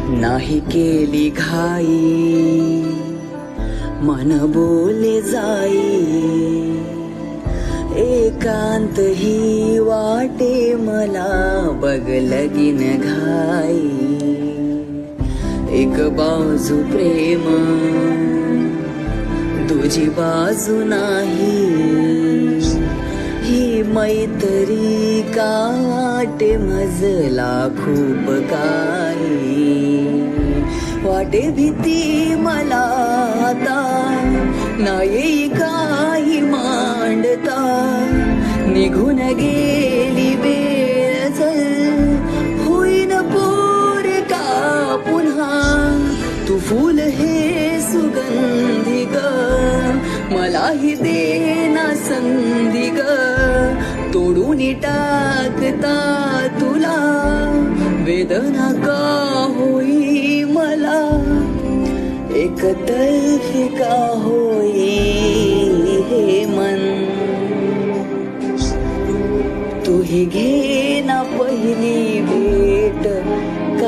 नाही केली घाई, मन बोले जाई, एकांत ही वाटे मला, बघ लगीन घाई. एक बाजू प्रेम, तुझी बाजू नाही, ही मैत्री काटे मजला खूप काही. वाटे भीती मला आता, नाही काही मांडता, निघून गेली वेळ चल, होईन पोर का पुन्हा. तू फूल हे सुगंधी ग, मलाही देना संधी ग, तोडून टाकता तुला, वेदना का होई मला, एकतर्फी का होई हे मन. तू ही घे ना पहिली वेळ,